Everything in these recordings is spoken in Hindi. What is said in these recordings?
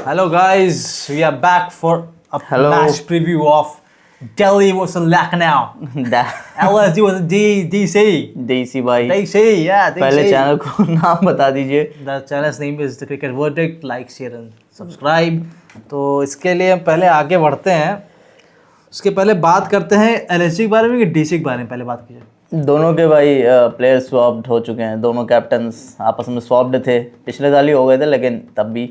Hello guys, we are back for a Hello. match preview of Delhi versus Lucknow. LSG was DC. देसी भाई DC, yeah, DC. पहले चैनल को नाम बता दीजिए। The channel's name is The Cricket Verdict. Like, share and subscribe. तो इसके लिए हम पहले आगे बढ़ते हैं। उसके पहले बात करते हैं LSG के बारे में कि DC के बारे में पहले बात कीजिए। दोनों के भाई प्लेयर स्वैप्ड हो चुके हैं। दोनों कैप्टन्स आपस में स्वैप्ड थे, पिछले साल ही हो गए थे, लेकिन तब भी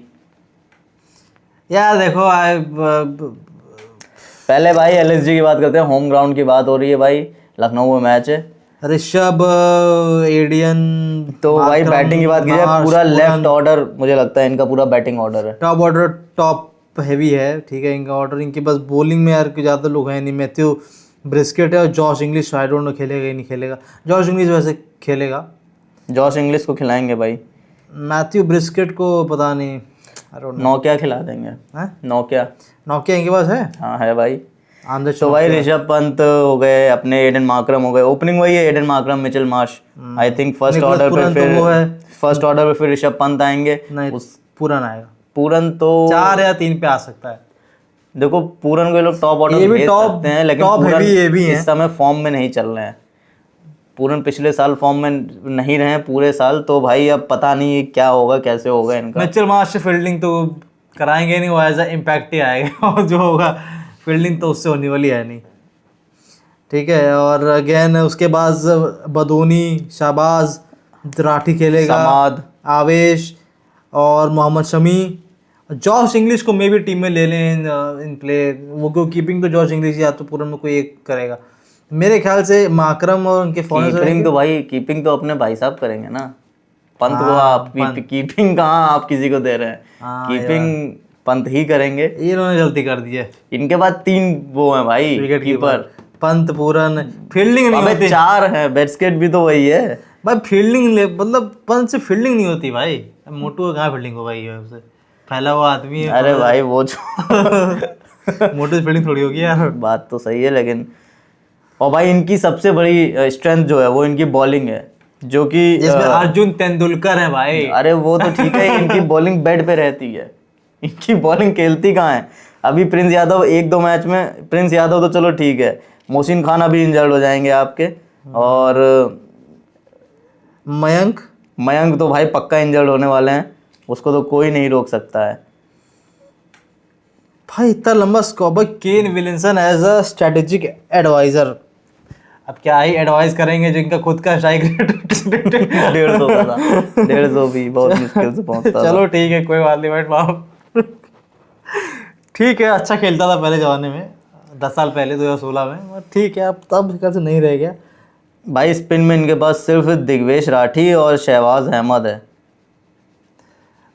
यार देखो पहले भाई एलएसजी की बात करते हैं। होम ग्राउंड की बात हो रही है भाई, लखनऊ में मैच है। ऋषभ, एडियन, तो भाई बैटिंग की बात कीजिए, पूरा लेफ्ट ऑर्डर मुझे लगता है इनका पूरा बैटिंग ऑर्डर है। टॉप ऑर्डर टॉप हैवी है, ठीक है इनका ऑर्डर। इनके पास बॉलिंग में यार ज़्यादा लोग हैं नहीं। मैथ्यू ब्रिस्केट है और Josh Inglis, I don't know खेलेगा ही नहीं खेलेगा। जॉश इंग्लिश वैसे खेलेगा, जॉश इंग्लिश को खिलाएंगे भाई। मैथ्यू ब्रिस्केट को पता नहीं, नौकिया खिला देंगे। नौकिया इनके पास है। हाँ है भाई। आंध्र तो भाई ऋषभ पंत हो गए, अपने एडन मार्करम हो गए। ओपनिंग वही है, Aiden Markram, Mitchell Marsh. I think first order पे फिर ऋषभ पंत आएंगे। नहीं, पूरन आएगा। पूरन तो 4 या 3 पे आ सकता है। देखो पूरन को लोग टॉप ऑर्डर भेज सकते हैं, लेकिन पूरन इस समय फॉर्म में नहीं चल रहे हैं। पूरन पिछले साल फॉर्म में नहीं रहे पूरे साल, तो भाई अब पता नहीं क्या होगा, कैसे होगा इनका। मिचेल मार्श से फील्डिंग तो कराएंगे नहीं, वो एज अ इम्पैक्ट ही आएगा और जो होगा फील्डिंग तो उससे होने वाली है नहीं, ठीक है। और अगेन उसके बाद बदूनी, शाहबाज, राठी खेलेगा, समाद, आवेश और मोहम्मद शमी। जॉश इंग्लिश को मे भी टीम में ले लें इन प्ले, वो क्यों कीपिंग तो जॉश इंग्लिश या तो पूरन में कोई एक करेगा मेरे ख्याल से। माकरम और उनके कीपिंग तो भाई कीपिंग तो अपने भाई साहब करेंगे ना। पंत को आप कीपिंग कहाँ आप किसी को दे रहे हैं? कीपिंग पंत ही करेंगे। इन्होंने गलती कर दी है। इनके बाद 3 वो हैं भाई कीपर, पंत, पूरन। फील्डिंग नहीं होती। 4 हैं, बैट्सकेट भी तो वही है भाई। फील्डिंग मतलब पंत से फील्डिंग नहीं होती भाई। मोटू कहाँ फील्डिंग होगा, ये उससे फैला हुआ आदमी है। अरे भाई वो मोटू से फील्डिंग थोड़ी होगी यार। बात तो सही है, लेकिन और भाई इनकी सबसे बड़ी स्ट्रेंथ जो है वो इनकी बॉलिंग है, जो कि इसमें अर्जुन तेंदुलकर है भाई। अरे वो तो ठीक है, इनकी बॉलिंग बेड पे रहती है, इनकी बॉलिंग खेलती कहाँ है। अभी प्रिंस यादव 1-2 मैच में, प्रिंस यादव तो चलो ठीक है, मोहसिन खान अभी इंजर्ड हो जाएंगे आपके, और मयंक तो भाई पक्का इंजर्ड होने वाले हैं, उसको तो कोई नहीं रोक सकता है भाई। इतना लंबा स्कोप है। Kane Williamson as a strategic adviser, अब क्या ही एडवाइस करेंगे जिनका खुद का स्ट्राइक रेट 150 का था। 150 भी बहुत मुश्किल से पहुंचता। चलो ठीक है, कोई बात नहीं भाई बाप। ठीक है, अच्छा खेलता था पहले ज़माने में, 10 साल पहले 2016 में, ठीक है। अब तब कैसे नहीं रह गया भाई। स्पिन में इनके पास सिर्फ दिग्वेश राठी और शहबाज अहमद है।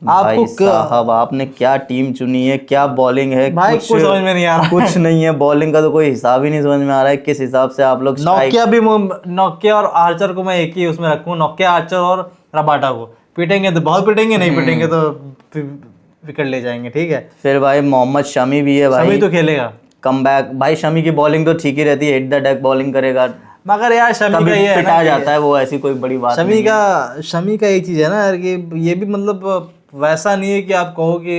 आपको साहब आपने क्या टीम चुनी है, क्या बॉलिंग है भाई, कुछ समझ में नहीं आ रहा। कुछ नहीं है, बॉलिंग का तो कोई हिसाब ही नहीं समझ में आ रहा है। किस हिसाब से आप लोग नौकिया और आर्चर को मैं एक ही उसमें रखूँ। नौकिया, आर्चर और रबाडा को पीटेंगे तो बहुत पीटेंगे, नहीं पीटेंगे तो विकेट ले जाएंगे, ठीक है। फिर भाई मोहम्मद शमी भी है भाई, शमी तो खेलेगा कम बैक। भाई शमी की बॉलिंग तो ठीक ही रहती है, हिट द डेक बॉलिंग करेगा, मगर यार शमी का ये पिटा जाता है, वो ऐसी कोई बड़ी बात शमी का एक चीज़ है ना यार कि ये भी मतलब वैसा नहीं है कि आप कहो कि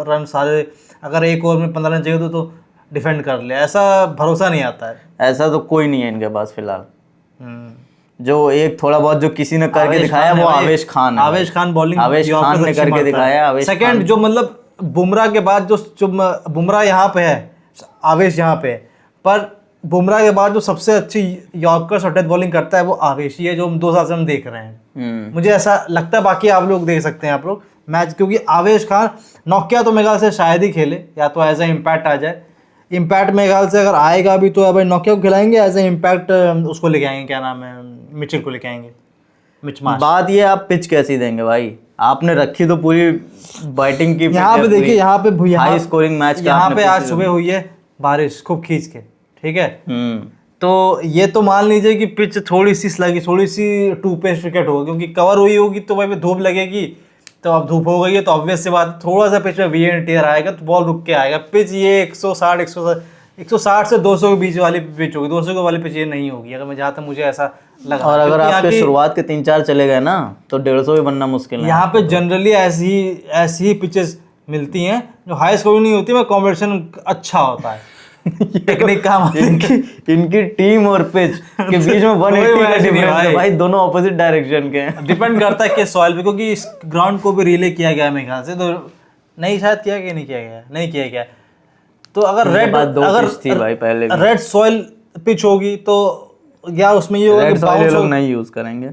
रन सारे, अगर एक ओवर में 15 रन चाहिए तो डिफेंड कर ले, ऐसा भरोसा नहीं आता है। ऐसा तो कोई नहीं है इनके पास फिलहाल। जो एक थोड़ा बहुत जो किसी ने करके दिखाया वो आवेश खान है। आवेश खान बॉलिंग ने करके दिखाया। सेकंड जो मतलब बुमराह के बाद जो बुमराह यहाँ पे है, आवेश यहाँ पे है, पर बुमराह के बाद जो सबसे अच्छी यॉर्कर शॉर्ट बॉलिंग करता है वो आवेश ही है, जो हम 2 साल से हम देख रहे हैं। मुझे ऐसा लगता है, बाकी आप लोग देख सकते हैं आप लोग मैच, क्योंकि आवेश खान, नौकिया तो मेरे ख्याल से शायद ही खेले, या तो एज ए इम्पैक्ट आ जाए। इम्पैक्ट मेरे ख्याल से अगर आएगा भी तो भाई नौकिया को खिलाएंगे, एज ए इम्पैक्ट उसको लेके आएंगे, क्या नाम है, मिचेल को लेके आएंगे, मिच मार्श। बात ये आप पिच कैसी देंगे भाई, आपने रखी तो पूरी बैटिंग की। यहाँ पे देखिए, यहाँ पे हाई स्कोरिंग मैच, यहाँ पे आज सुबह हुई है बारिश खूब खींच के, ठीक है। तो ये तो मान लीजिए कि पिच थोड़ी सी लगी, थोड़ी सी 2 पेस विकेट होगा, क्योंकि कवर हुई होगी तो भाई धूप लगेगी, तो अब धूप हो गई है तो ऑब्वियस सी बात, थोड़ा सा पिच में वी एंड टीयर आएगा तो बॉल रुक के आएगा। पिच ये 160 से 200 के बीच वाली पिच होगी, 200 के वाली पिच ये नहीं होगी, अगर मैं जहाँ तक मुझे ऐसा लगा। और अगर आपके शुरुआत के 3-4 चले गए ना तो 150 भी बनना मुश्किल है। यहाँ पे जनरली ऐसी ही पिचेस मिलती हैं जो हाई स्कोरिंग नहीं होती, में कॉम्बिनेशन अच्छा होता है। टेक्निक का इनकी टीम और पिच के बीच में 180 का डिफरेंस है भाई, दोनों ऑपोजिट डायरेक्शन के हैं। डिपेंड करता है किस सॉइल पे, क्योंकि इस ग्राउंड को भी रिले किया गया है मेरे ख्याल से, तो नहीं शायद किया गया, नहीं किया गया, नहीं किया गया। तो अगर थी भाई पहले भी। रेड सॉइल पिच होगी तो या उसमें ये होगा कि बाउंस लोग नहीं यूज करेंगे,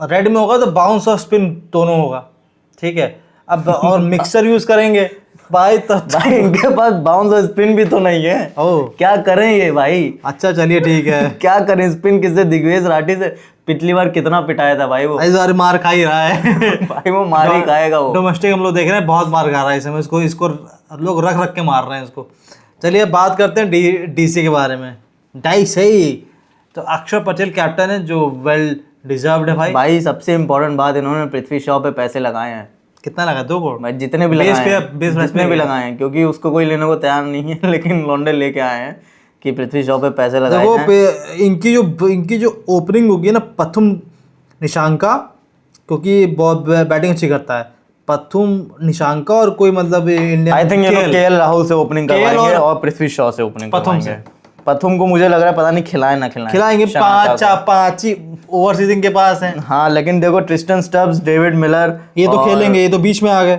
रेड में होगा तो बाउंस और स्पिन दोनों होगा, ठीक है। अब और मिक्सर यूज करेंगे भाई, तो भाई इनके पास बाउंस और स्पिन भी तो नहीं है। क्या करें ये भाई? अच्छा चलिए ठीक है। क्या करें? स्पिन किससे? दिग्विजय राठी से पिछली बार कितना पिटाया था भाई वो, इस बार मार खा ही रहा है। भाई वो मार ही खाएगा वो। डोमेस्टिक हम लोग देख रहे हैं, बहुत मार खा रहा है इस समय, इसको लोग रख रख के मार रहे हैं इसको। चलिए बात करते हैं डीसी के बारे में। सही तो अक्षर पटेल कैप्टन है, जो वेल डिजर्व्ड है भाई। भाई सबसे इम्पोर्टेंट बात, इन्होंने पृथ्वी शॉ पे पैसे लगाए हैं। कितना लगा? 2 करोड़ भाई, जितने भी लगाए हैं, क्योंकि उसको कोई लेने को तैयार नहीं है, लेकिन लौंडे लेके आए हैं कि पृथ्वी शॉ पे पैसे लगाए हैं। इनकी जो ओपनिंग होगी ना, पथुम निशांका, क्योंकि बहुत बैटिंग अच्छी करता है, पथुम निशांका, और कोई मतलब इंडियन, आई थिंक ये लोग केएल राहुल से ओपनिंग करवाएंगे और पृथ्वी शॉ से ओपनिंग करवाएंगे। पथुम को मुझे लग रहा है पता नहीं खिलाए ना खिलाएंगे, 5 ही ओवर सीजन के पास है। हाँ, लेकिन देखो ट्रिस्टन स्टब्स, डेविड मिलर, ये तो खेलेंगे, ये तो बीच में आ गए।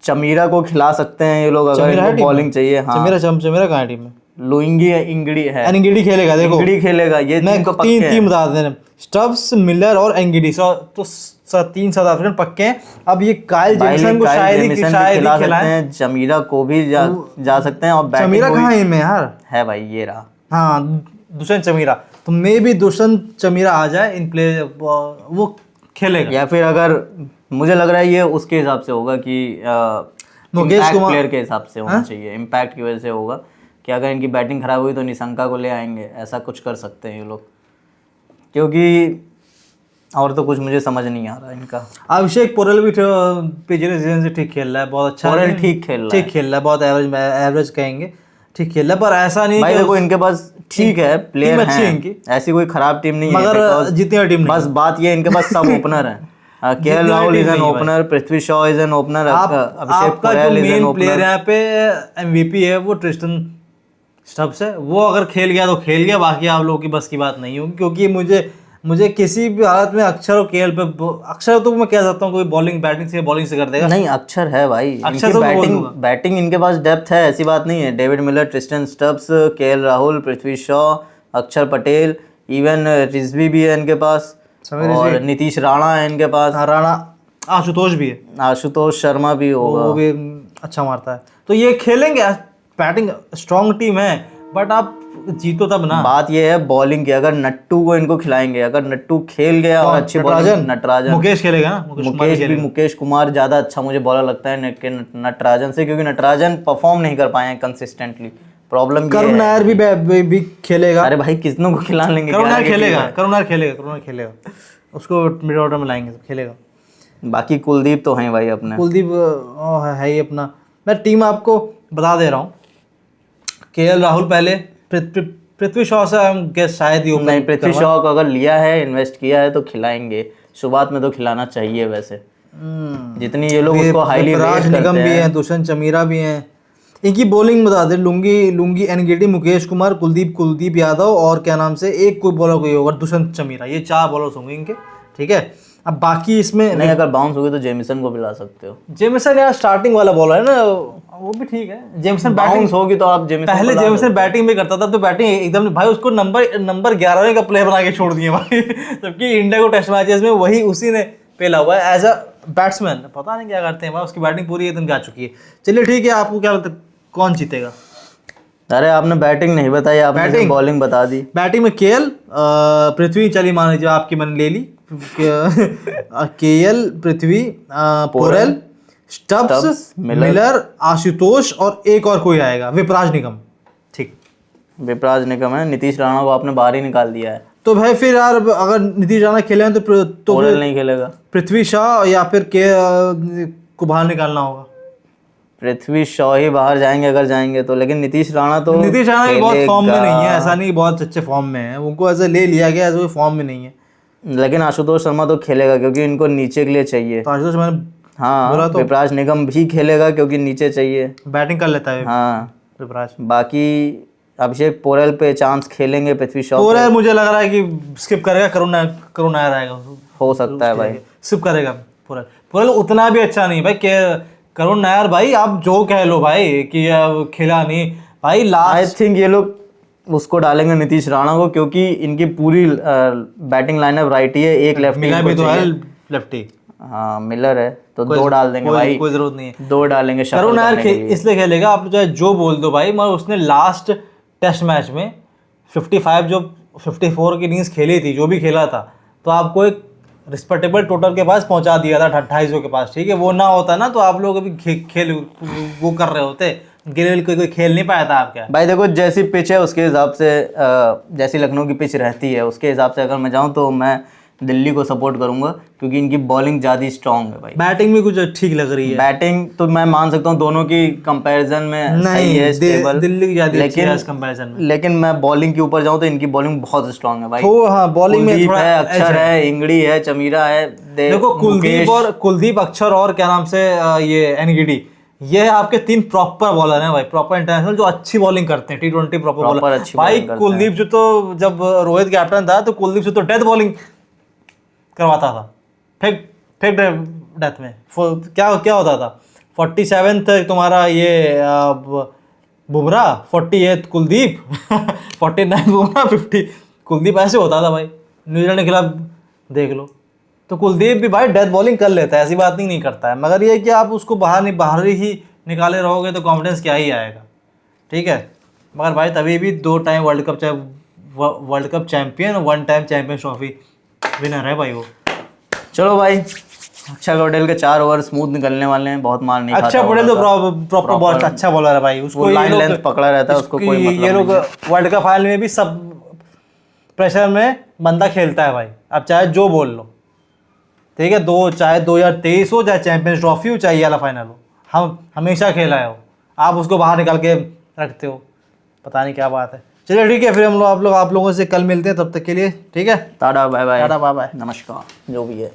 चमीरा को खिला सकते हैं ये लोग अगर बॉलिंग चाहिए। हाँ, चमीरा कहाँ है टीम में? लुइंगी इंगड़ी है, एनगिडी खेलेगा। देखो इंगड़ी खेलेगा, ये तीन बता दें, स्टब्स, मिलर और एनगिडी, तो 3 साउथ अफ्रीकन पक्के हैं। अब ये काइल जेमिसन को शायद ही खिलाएं। चमीरा को भी जा सकते हैं। और चमीरा कहाँ है इनमें यार? है भाई, ये रहा। हाँ, दुष्यंत चमीरा, तो मे भी दुष्यंत चमीरा आ जाए इन प्ले, वो खेलेगा। या फिर अगर मुझे लग रहा है ये उसके हिसाब से होगा कि मुकेश कुमार प्लेयर के हिसाब से होना चाहिए, इम्पैक्ट की वजह से होगा कि अगर इनकी बैटिंग खराब हुई तो निशंका को ले आएंगे, ऐसा कुछ कर सकते हैं ये लोग, क्योंकि और तो कुछ मुझे समझ नहीं आ रहा इनका। अभिषेक पोरेल भी पिछले सीजन से ठीक खेल रहा है, बहुत अच्छा पोरेल ठीक खेल रहा है, बहुत एवरेज कहेंगे, ठीक खेल रहा है, पर ऐसा नहीं भाई। देखो इनके पास ठीक है, प्लेयर अच्छी है इनकी, ऐसी कोई खराब टीम नहीं है, मगर जितनी टीम बस बात ये इनके पास सब ओपनर है। KL Rahul is an opener, Prithvi Shaw is an opener, Abhishek Porel is an opener. Player यहाँ पे एमवीपी है वो ट्रिस्टन स्टब्स है, वो अगर खेल गया तो खेल गया, बाकी आप लोगों की बस की बात नहीं होगी। क्योंकि मुझे किसी भी हालत में अक्षर और केएल पे, अक्षर तो मैं कह सकता हूँ कोई बैटिंग से कर देगा। नहीं, अक्षर है भाई, अक्षर तो बैटिंग इनके पास डेप्थ है, ऐसी बात नहीं है। David Miller, Tristan Stubbs, K L Rahul, Prithvi Shaw, Akshar Patel, even Rizvi भी है इनके पास, और नीतीश राणा है इनके पास। राणा, आशुतोष भी है, आशुतोष शर्मा भी होगा, वो भी अच्छा मारता है। तो ये खेलेंगे, बैटिंग स्ट्रॉन्ग टीम है, बट आप जीतो तब ना। बात ये है बॉलिंग की, अगर नट्टू को इनको खिलाएंगे, अगर नट्टू खेल गया और अच्छी बॉलिंग, नटराजन, मुकेश खेलेगा ना, मुकेश कुमार ज्यादा अच्छा मुझे बॉलर लगता है नटराजन से, क्योंकि नटराजन परफॉर्म नहीं कर पाए हैं कंसिस्टेंटली। प्रॉब्लम करुण नायर भी खेलेगा। अरे भाई, किसनों को खिला लेंगे? करुण नायर खेलेगा, उसको मिड ऑर्डर में लाएंगे, खेलेगा। बाकी कुलदीप तो है भाई अपने, कुलदीप है ही अपना। मैं टीम आपको बता दे रहा हूँ, केएल राहुल पहले, पृथ्वी शॉ से हम गेस शायद ही नहीं, पृथ्वी शॉ को अगर लिया है, इन्वेस्ट किया है तो खिलाएंगे, शुरुआत में तो खिलाना चाहिए वैसे, जितनी ये लोग उसको हाईली रेट करते हैं। निगम भी हैं, दुष्यंत चमीरा भी हैं। इनकी बॉलिंग बता दें, लुंगी एनगिडी, मुकेश कुमार, कुलदीप यादव, और क्या नाम से एक कोई बॉलर कोई होगा, दुष्यंत चमीरा, ये 4 बॉलर्स होंगे इनके, ठीक है। अब बाकी इसमें नहीं, अगर बाउंस हो गए तो जेमिसन को भी ला सकते हो। जेमिसन यार स्टार्टिंग वाला बॉलर है ना, वो भी ठीक है। जेमिसन बाउंस होगी तो आप जेमिसन, पहले जेमिसन बैटिंग भी करता था, तो बैटिंग एकदम भाई, उसको नंबर 11वें का प्लेयर बना के छोड़ दिए भाई। जबकि इंडिया को टेस्ट मैचेस में उसी ने पेला हुआ है एज अ बैट्समैन। पता नहीं क्या करते हैं भाई, उसकी बैटिंग पूरी एकदम जा चुकी है। चलिए ठीक है, आपको क्या लगता है कौन जीतेगा? अरे आपने बैटिंग नहीं बताई, आपने बॉलिंग बता दी। बैटिंग में केएल, पृथ्वी, चलिए मान लीजिए आपकी मैंने ले ली, केएल, पृथ्वी, पोरेल, स्टब्स, मिलर, आशुतोष, और एक और कोई आएगा, विपराज निगम, ठीक। विपराज निगम है। नीतीश राणा को आपने बाहर ही निकाल दिया है, तो भाई फिर यार अगर नीतीश राणा खेले तो पोरेल नहीं खेलेगा, पृथ्वी शॉ या फिर के को बाहर निकालना होगा। पृथ्वी शॉ ही बाहर जाएंगे अगर जाएंगे तो, लेकिन नीतीश राणा बहुत फॉर्म में नहीं है, ऐसा नहीं बहुत अच्छे फॉर्म में है, उनको ऐसे ले लिया गया, ऐसा कोई फॉर्म में नहीं है। लेकिन आशुतोष शर्मा तो खेलेगा, क्योंकि इनको नीचे के लिए चाहिए। तो आशुतोष मैंने हाँ विपराज निगम भी खेलेगा क्योंकि नीचे चाहिए, बैटिंग कर लेता है हाँ। विपराज। बाकी अभिषेक पोरेल पे चांस खेलेंगे, पृथ्वी शॉ पोरेल मुझे लग रहा है कि स्किप करेगा, करुण नायर आएगा, हो सकता है भाई, स्किप करेगा पोरेल उतना भी अच्छा नहीं भाई। करुण नायर भाई आप जो कह लो भाई कि खेला नहीं भाई लास्ट। आई थिंक ये लोग उसको डालेंगे नीतीश राणा को, क्योंकि इनकी पूरी बैटिंग लाइनअप राइट ही है, एक लेफ्टी मिलर भी तो है लेफ्टी। हाँ मिलर है तो दो डाल देंगे भाई, कोई जरूरत नहीं है, दो डालेंगे। करुण नायर इसलिए खेलेगा, आप जो बोल दो भाई, मगर उसने लास्ट टेस्ट मैच में 55 जो 54 की इनिंग्स खेली थी, जो भी खेला था, तो आपको एक रिस्पेक्टेबल टोटल के पास पहुंचा दिया था 250 के पास, ठीक है। वो ना होता ना तो आप लोग अभी खेल वो कर रहे होते, गिल कोई खेल नहीं पाया था आपका भाई। देखो जैसी पिच है उसके हिसाब से, जैसी लखनऊ की पिच रहती है उसके हिसाब से अगर मैं जाऊँ तो मैं दिल्ली को सपोर्ट करूंगा, क्योंकि इनकी बॉलिंग ज़्यादा स्ट्रांग है भाई। बैटिंग भी कुछ ठीक लग रही है, बैटिंग तो मैं मान सकता हूँ दोनों की कंपैरिजन में सही है, स्टेबल दिल्ली की ज़्यादा अच्छी है इस कंपैरिजन में। लेकिन मैं बॉलिंग के ऊपर जाऊँ तो इनकी बॉलिंग बहुत स्ट्रांग है भाई। तो हाँ बॉलिंग में थोड़ा है, अक्षर है, इंगड़ी है, चमीरा है, देखो कुलदीप अक्षर और क्या नाम से ये एनगिडी, ये आपके 3 प्रॉपर बॉलर हैं भाई, प्रॉपर इंटरनेशनल जो अच्छी बॉलिंग करते हैं, T20 प्रॉपर बॉलर भाई। कुलदीप जो तो जब रोहित कैप्टन था तो कुलदीप से तो डेथ बॉलिंग करवाता था, फेक डेथ में। क्या होता था 47 तक तुम्हारा ये बुमराह, 48 कुलदीप 49 बुमराह, 50 कुलदीप, ऐसे होता था भाई न्यूजीलैंड के खिलाफ, देख लो। तो कुलदीप भी भाई डेथ बॉलिंग कर लेता है, ऐसी बात नहीं करता है, मगर ये कि आप उसको बाहर ही निकाले रहोगे तो कॉन्फिडेंस क्या ही आएगा, ठीक है। मगर भाई तभी भी 2 time world cup champion, 1 time champions trophy winner है भाई वो। चलो भाई, अक्षर पटेल के 4 ओवर स्मूथ निकलने वाले हैं, बहुत मार नहीं खाता। अक्षर पटेल तो प्रॉपर बॉल अच्छा बॉलर है भाई, उसको लाइन लेंथ पकड़ा रहता है, उसको कोई मतलब नहीं। ये लोग वर्ल्ड कप फाइनल में भी सब प्रेशर में बंदा खेलता है भाई, आप चाहे जो बोल लो, ठीक है। चाहे 2023 हो, चाहे चैंपियंस ट्रॉफी हो, चाहे ये वाला फाइनल हो, हम हमेशा खेला है वो, आप उसको बाहर निकाल के रखते हो, पता नहीं क्या बात है। चलिए ठीक है, फिर आप लोगों से कल मिलते हैं, तब तक के लिए ठीक है, tata bye bye, tata bye bye, नमस्कार, जो भी है।